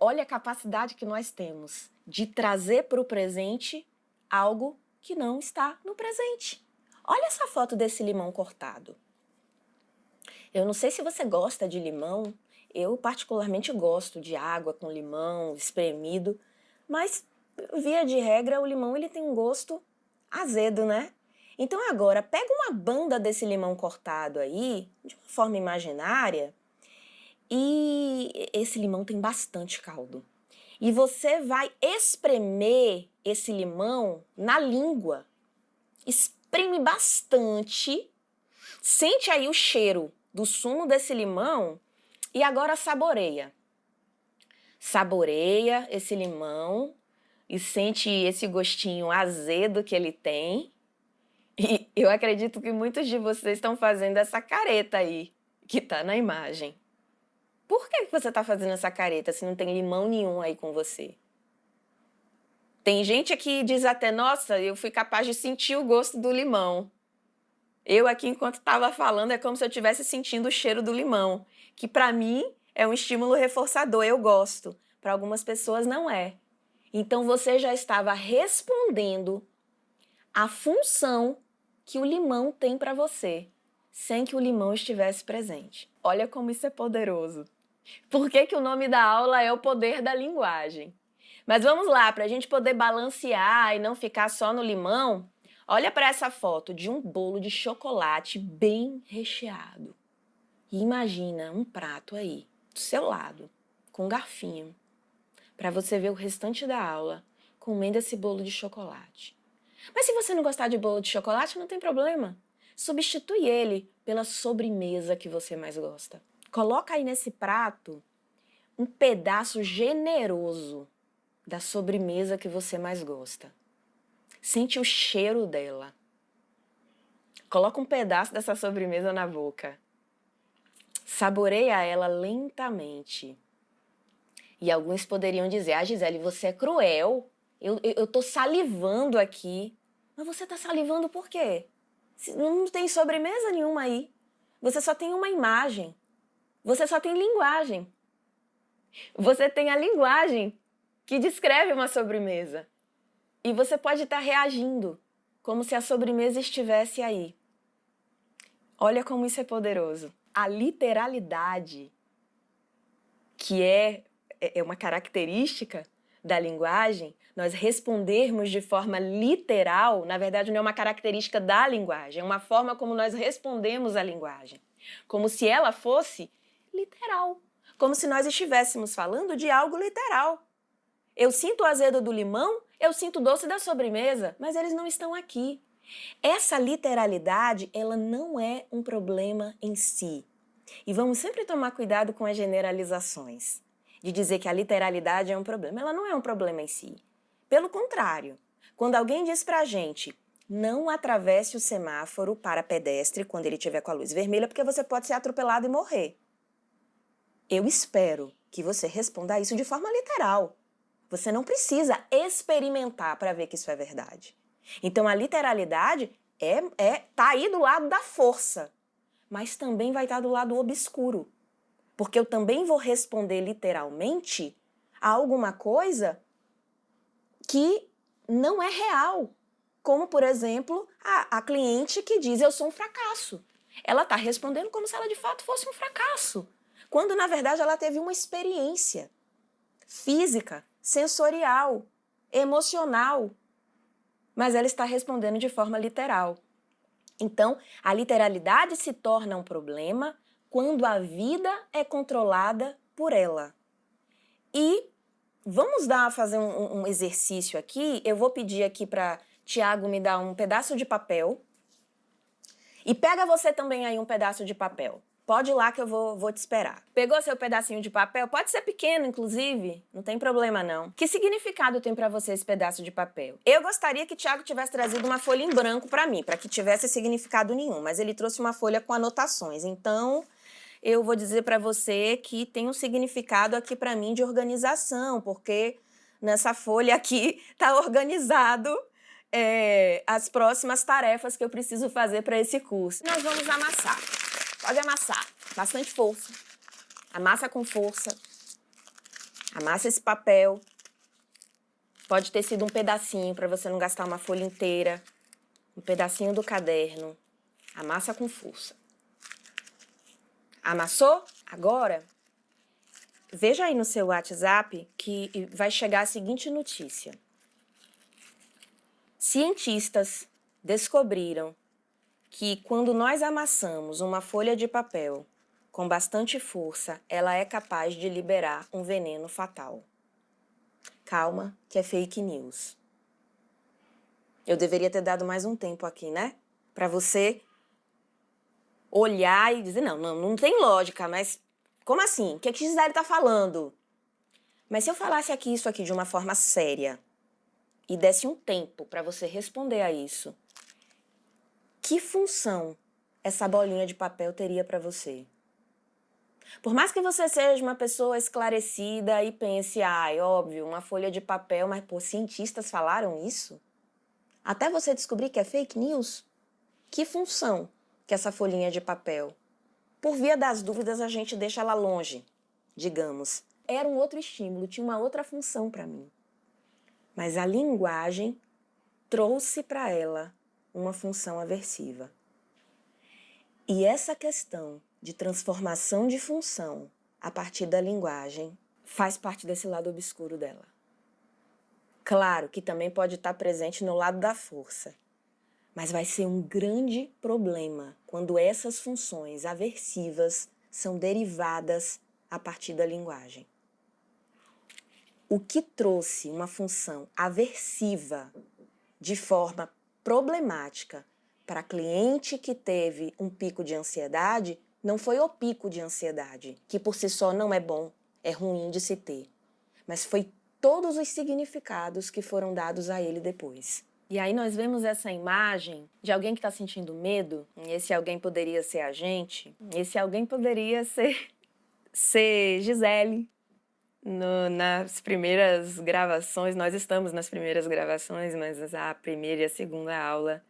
Olha a capacidade que nós temos de trazer para o presente algo que não está no presente. Olha essa foto desse limão cortado. Eu não sei se você gosta de limão, eu particularmente gosto de água com limão espremido, mas via de regra o limão ele tem um gosto azedo, né? Então agora pega uma banda desse limão cortado aí, de uma forma imaginária, e esse limão tem bastante caldo. E você vai espremer esse limão na língua. Espreme bastante, sente aí o cheiro do sumo desse limão e agora saboreia. Saboreia esse limão e sente esse gostinho azedo que ele tem. E eu acredito que muitos de vocês estão fazendo essa careta aí, que tá na imagem. Por que você está fazendo essa careta se não tem limão nenhum aí com você? Tem gente que diz até, nossa, eu fui capaz de sentir o gosto do limão. Eu aqui, enquanto estava falando, é como se eu estivesse sentindo o cheiro do limão, que para mim é um estímulo reforçador, eu gosto. Para algumas pessoas não é. Então você já estava respondendo à função que o limão tem para você, sem que o limão estivesse presente. Olha como isso é poderoso. Por que que o nome da aula é o poder da linguagem? Mas vamos lá, para a gente poder balancear e não ficar só no limão, olha para essa foto de um bolo de chocolate bem recheado. E imagina um prato aí, do seu lado, com um garfinho, para você ver o restante da aula comendo esse bolo de chocolate. Mas se você não gostar de bolo de chocolate, não tem problema. Substitui ele pela sobremesa que você mais gosta. Coloca aí nesse prato um pedaço generoso da sobremesa que você mais gosta. Sente o cheiro dela. Coloca um pedaço dessa sobremesa na boca. Saboreia ela lentamente. E alguns poderiam dizer, ah, Gisele, você é cruel. Eu tô salivando aqui. Mas você tá salivando por quê? Não tem sobremesa nenhuma aí. Você só tem uma imagem. Você só tem linguagem. Você tem a linguagem que descreve uma sobremesa. E você pode estar reagindo como se a sobremesa estivesse aí. Olha como isso é poderoso. A literalidade, que é uma característica da linguagem, nós respondermos de forma literal, na verdade não é uma característica da linguagem, é uma forma como nós respondemos à linguagem. Como se ela fosse literal. Como se nós estivéssemos falando de algo literal. Eu sinto o azedo do limão, eu sinto o doce da sobremesa, mas eles não estão aqui. Essa literalidade, ela não é um problema em si. E vamos sempre tomar cuidado com as generalizações, de dizer que a literalidade é um problema. Ela não é um problema em si. Pelo contrário, quando alguém diz pra gente, não atravesse o semáforo para pedestre quando ele estiver com a luz vermelha, porque você pode ser atropelado e morrer. Eu espero que você responda a isso de forma literal. Você não precisa experimentar para ver que isso é verdade. Então a literalidade tá aí do lado da força, mas também vai estar do lado obscuro. Porque eu também vou responder literalmente a alguma coisa que não é real. Como, por exemplo, a cliente que diz eu sou um fracasso. Ela está respondendo como se ela de fato fosse um fracasso. Quando, na verdade, ela teve uma experiência física, sensorial, emocional, mas ela está respondendo de forma literal. Então, a literalidade se torna um problema quando a vida é controlada por ela. E vamos fazer um exercício aqui. Eu vou pedir aqui para Tiago me dar um pedaço de papel. E pega você também aí um pedaço de papel. Pode ir lá que eu vou te esperar. Pegou seu pedacinho de papel? Pode ser pequeno, inclusive. Não tem problema, não. Que significado tem pra você esse pedaço de papel? Eu gostaria que Tiago tivesse trazido uma folha em branco pra mim, pra que tivesse significado nenhum. Mas ele trouxe uma folha com anotações. Então, eu vou dizer pra você que tem um significado aqui pra mim de organização, porque nessa folha aqui tá organizado as próximas tarefas que eu preciso fazer pra esse curso. Nós vamos amassar. Pode amassar, bastante força. Amassa com força. Amassa esse papel. Pode ter sido um pedacinho para você não gastar uma folha inteira. Um pedacinho do caderno. Amassa com força. Amassou? Agora, veja aí no seu WhatsApp que vai chegar a seguinte notícia. Cientistas descobriram que quando nós amassamos uma folha de papel com bastante força, ela é capaz de liberar um veneno fatal. Calma, que é fake news. Eu deveria ter dado mais um tempo aqui, né? Para você olhar e dizer, não tem lógica, mas como assim? O que Gisele tá falando? Mas se eu falasse isso aqui de uma forma séria e desse um tempo para você responder a isso, que função essa bolinha de papel teria para você? Por mais que você seja uma pessoa esclarecida e pense, óbvio, uma folha de papel, mas, cientistas falaram isso? Até você descobrir que é fake news? Que função que essa folhinha de papel? Por via das dúvidas, a gente deixa ela longe, digamos. Era um outro estímulo, tinha uma outra função para mim. Mas a linguagem trouxe para ela uma função aversiva. E essa questão de transformação de função a partir da linguagem faz parte desse lado obscuro dela. Claro que também pode estar presente no lado da força, mas vai ser um grande problema quando essas funções aversivas são derivadas a partir da linguagem. O que trouxe uma função aversiva de forma problemática para cliente que teve um pico de ansiedade não foi o pico de ansiedade, que por si só não é bom, é ruim de se ter, mas foi todos os significados que foram dados a ele depois. E aí nós vemos essa imagem de alguém que está sentindo medo, e esse alguém poderia ser a gente, esse alguém poderia ser Gisele. Nas primeiras gravações, nós estamos nas primeiras gravações, mas a primeira e a segunda aula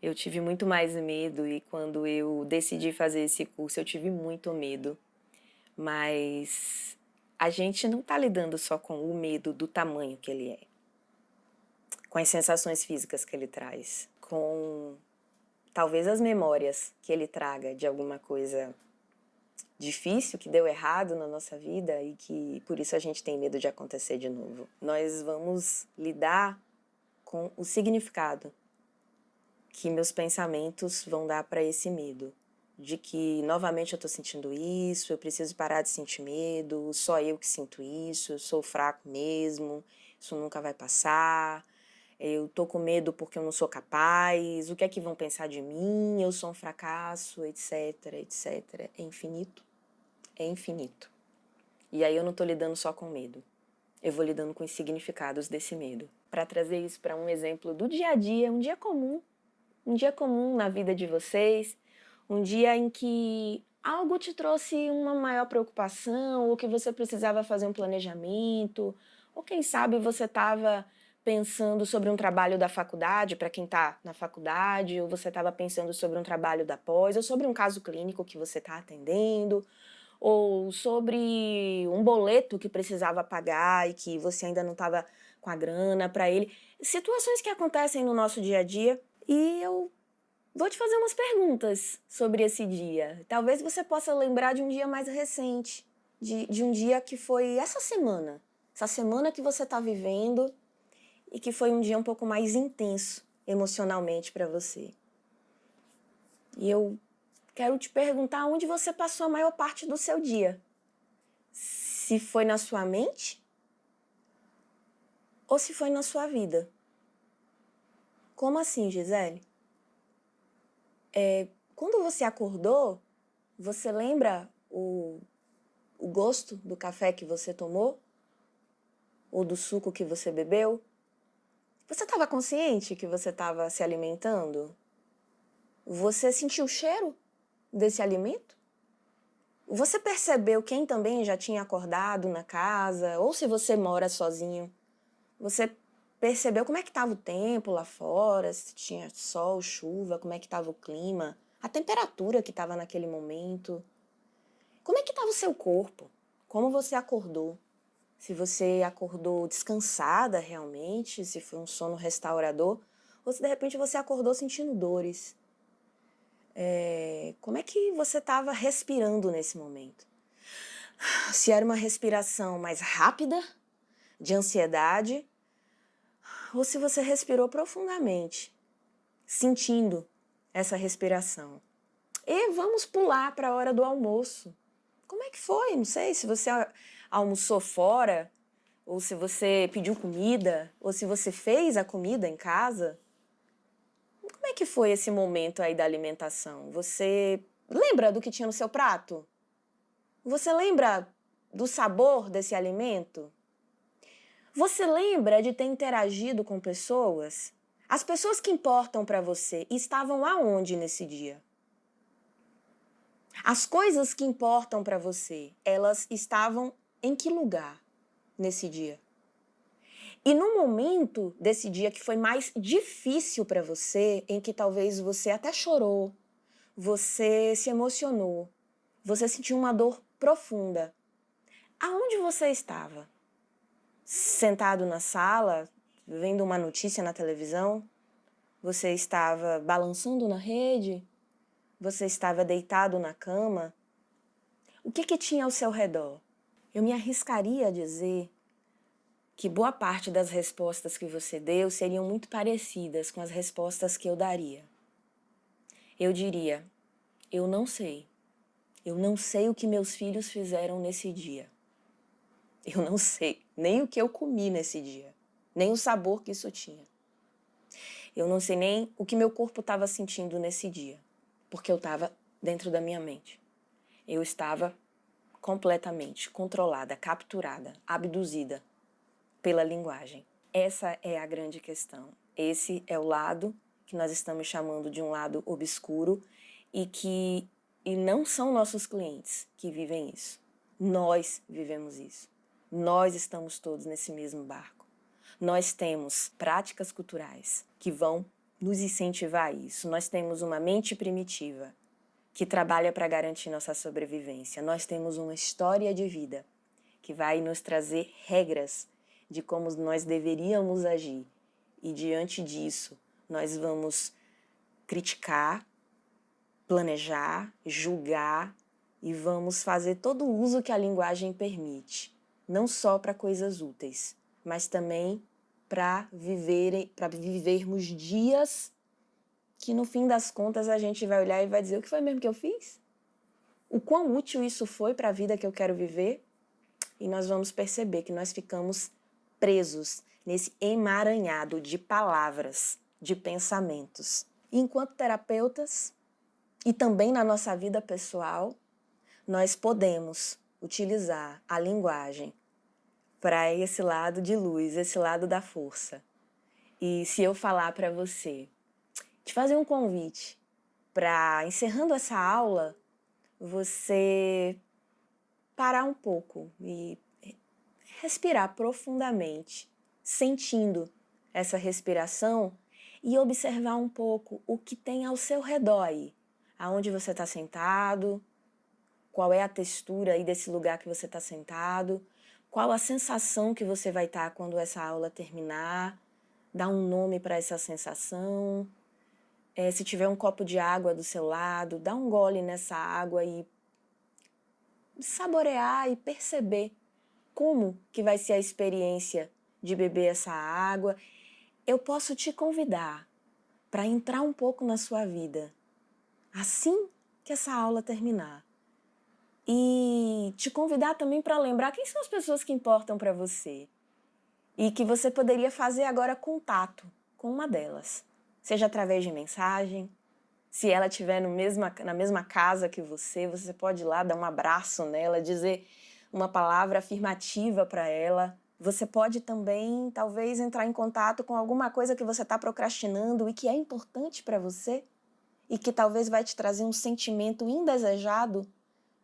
eu tive muito mais medo e quando eu decidi fazer esse curso eu tive muito medo. Mas a gente não está lidando só com o medo do tamanho que ele é, com as sensações físicas que ele traz, com talvez as memórias que ele traga de alguma coisa difícil, que deu errado na nossa vida e que por isso a gente tem medo de acontecer de novo. Nós vamos lidar com o significado que meus pensamentos vão dar para esse medo. De que novamente eu estou sentindo isso, eu preciso parar de sentir medo, só eu que sinto isso, eu sou fraco mesmo, isso nunca vai passar, eu tô com medo porque eu não sou capaz, o que é que vão pensar de mim, eu sou um fracasso, etc, etc. É infinito. É infinito. E aí eu não estou lidando só com medo. Eu vou lidando com os significados desse medo. Para trazer isso para um exemplo do dia a dia, um dia comum na vida de vocês, um dia em que algo te trouxe uma maior preocupação, ou que você precisava fazer um planejamento, ou quem sabe você estava pensando sobre um trabalho da faculdade, para quem está na faculdade, ou você estava pensando sobre um trabalho da pós, ou sobre um caso clínico que você está atendendo, ou sobre um boleto que precisava pagar e que você ainda não estava com a grana para ele. Situações que acontecem no nosso dia a dia. E eu vou te fazer umas perguntas sobre esse dia. Talvez você possa lembrar de um dia mais recente, de um dia que foi essa semana que você está vivendo e que foi um dia um pouco mais intenso emocionalmente para você. E eu quero te perguntar onde você passou a maior parte do seu dia. Se foi na sua mente ou se foi na sua vida. Como assim, Gisele? Quando você acordou, você lembra o gosto do café que você tomou? Ou do suco que você bebeu? Você estava consciente que você estava se alimentando? Você sentiu o cheiro desse alimento? Você percebeu quem também já tinha acordado na casa? Ou se você mora sozinho, você percebeu como é que estava o tempo lá fora? Se tinha sol, chuva, como é que estava o clima? A temperatura que estava naquele momento? Como é que estava o seu corpo? Como você acordou? se você acordou descansada realmente, se foi um sono restaurador, ou se de repente você acordou sentindo dores. Como é que você estava respirando nesse momento? Se era uma respiração mais rápida, de ansiedade, ou se você respirou profundamente, sentindo essa respiração. E vamos pular para a hora do almoço. Como é que foi? Não sei se você almoçou fora, ou se você pediu comida, ou se você fez a comida em casa. Como é que foi esse momento aí da alimentação? Você lembra do que tinha no seu prato? Você lembra do sabor desse alimento? Você lembra de ter interagido com pessoas? As pessoas que importam para você estavam aonde nesse dia? As coisas que importam para você, elas estavam em que lugar nesse dia? E no momento desse dia que foi mais difícil para você, em que talvez você até chorou, você se emocionou, você sentiu uma dor profunda, aonde você estava? Sentado na sala, vendo uma notícia na televisão? Você estava balançando na rede? Você estava deitado na cama? O que tinha ao seu redor? Eu me arriscaria a dizer que boa parte das respostas que você deu seriam muito parecidas com as respostas que eu daria. Eu diria, eu não sei. Eu não sei o que meus filhos fizeram nesse dia. Eu não sei nem o que eu comi nesse dia, nem o sabor que isso tinha. Eu não sei nem o que meu corpo estava sentindo nesse dia, porque eu estava dentro da minha mente. Eu estava completamente controlada, capturada, abduzida pela linguagem. Essa é a grande questão. Esse é o lado que nós estamos chamando de um lado obscuro e não são nossos clientes que vivem isso. Nós vivemos isso. Nós estamos todos nesse mesmo barco. Nós temos práticas culturais que vão nos incentivar a isso. Nós temos uma mente primitiva que trabalha para garantir nossa sobrevivência. Nós temos uma história de vida que vai nos trazer regras de como nós deveríamos agir. E diante disso, nós vamos criticar, planejar, julgar e vamos fazer todo o uso que a linguagem permite. Não só para coisas úteis, mas também para vivermos dias que no fim das contas a gente vai olhar e vai dizer: o que foi mesmo que eu fiz? O quão útil isso foi para a vida que eu quero viver? E nós vamos perceber que nós ficamos presos nesse emaranhado de palavras, de pensamentos. E enquanto terapeutas, e também na nossa vida pessoal, nós podemos utilizar a linguagem para esse lado de luz, esse lado da força. E se eu falar para você, te fazer um convite para, encerrando essa aula, você parar um pouco e respirar profundamente, sentindo essa respiração e observar um pouco o que tem ao seu redor aí. Aonde você está sentado, qual é a textura aí desse lugar que você está sentado, qual a sensação que você vai estar quando essa aula terminar, dá um nome para essa sensação. Se tiver um copo de água do seu lado, dá um gole nessa água e saborear e perceber como que vai ser a experiência de beber essa água. Eu posso te convidar para entrar um pouco na sua vida assim que essa aula terminar. E te convidar também para lembrar quem são as pessoas que importam para você e que você poderia fazer agora contato com uma delas, seja através de mensagem. Se ela estiver na mesma casa que você pode ir lá dar um abraço nela, dizer uma palavra afirmativa para ela. Você pode também, talvez, entrar em contato com alguma coisa que você está procrastinando e que é importante para você e que talvez vai te trazer um sentimento indesejado,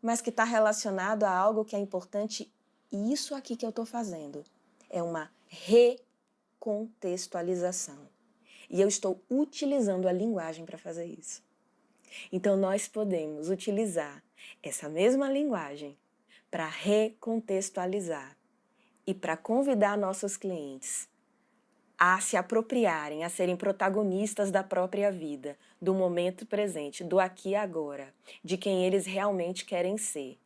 mas que está relacionado a algo que é importante. E isso aqui que eu estou fazendo é uma recontextualização. E eu estou utilizando a linguagem para fazer isso. Então, nós podemos utilizar essa mesma linguagem para recontextualizar e para convidar nossos clientes a se apropriarem, a serem protagonistas da própria vida, do momento presente, do aqui e agora, de quem eles realmente querem ser.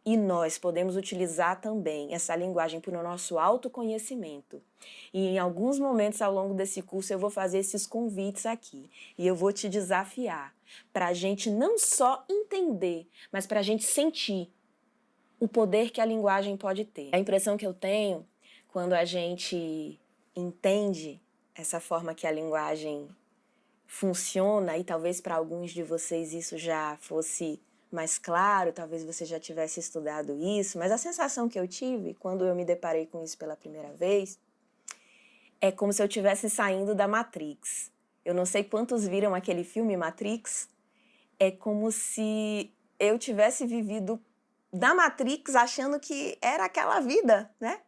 E nós podemos utilizar também essa linguagem para o nosso autoconhecimento. E em alguns momentos ao longo desse curso eu vou fazer esses convites aqui. E eu vou te desafiar para a gente não só entender, mas para a gente sentir o poder que a linguagem pode ter. A impressão que eu tenho quando a gente entende essa forma que a linguagem funciona, e talvez para alguns de vocês isso já fosse mais claro, talvez você já tivesse estudado isso, mas a sensação que eu tive quando eu me deparei com isso pela primeira vez é como se eu estivesse saindo da Matrix. Eu não sei quantos viram aquele filme Matrix, é como se eu tivesse vivido da Matrix achando que era aquela vida, né,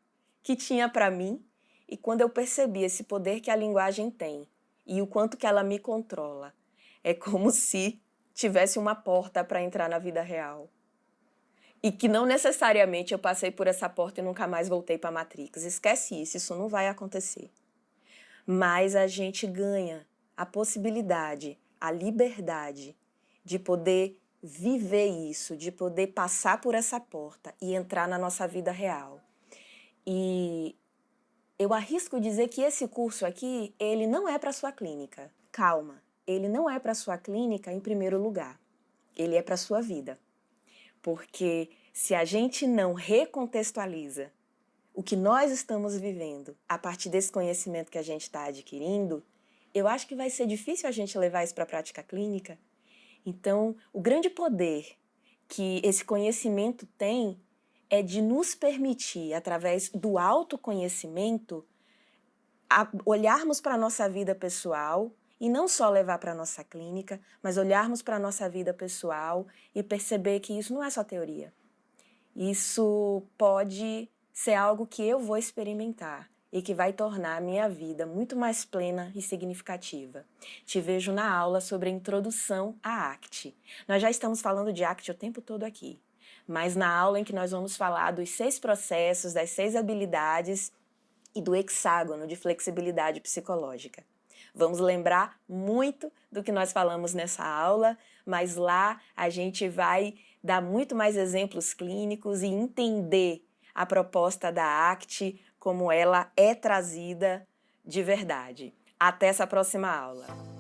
que tinha para mim, e quando eu percebi esse poder que a linguagem tem e o quanto que ela me controla, é como se tivesse uma porta para entrar na vida real. E que não necessariamente eu passei por essa porta e nunca mais voltei para a Matrix. Esquece isso, isso não vai acontecer. Mas a gente ganha a possibilidade, a liberdade de poder viver isso, de poder passar por essa porta e entrar na nossa vida real. E eu arrisco dizer que esse curso aqui, ele não é para sua clínica. Calma, ele não é para sua clínica em primeiro lugar. Ele é para sua vida. Porque se a gente não recontextualiza o que nós estamos vivendo a partir desse conhecimento que a gente está adquirindo, eu acho que vai ser difícil a gente levar isso para a prática clínica. Então, o grande poder que esse conhecimento tem é de nos permitir, através do autoconhecimento, olharmos para a nossa vida pessoal e não só levar para a nossa clínica, mas olharmos para a nossa vida pessoal e perceber que isso não é só teoria. Isso pode ser algo que eu vou experimentar e que vai tornar a minha vida muito mais plena e significativa. Te vejo na aula sobre a introdução à ACT. Nós já estamos falando de ACT o tempo todo aqui, mas na aula em que nós vamos falar dos 6 processos, das 6 habilidades e do hexágono de flexibilidade psicológica. Vamos lembrar muito do que nós falamos nessa aula, mas lá a gente vai dar muito mais exemplos clínicos e entender a proposta da ACT como ela é trazida de verdade. Até essa próxima aula!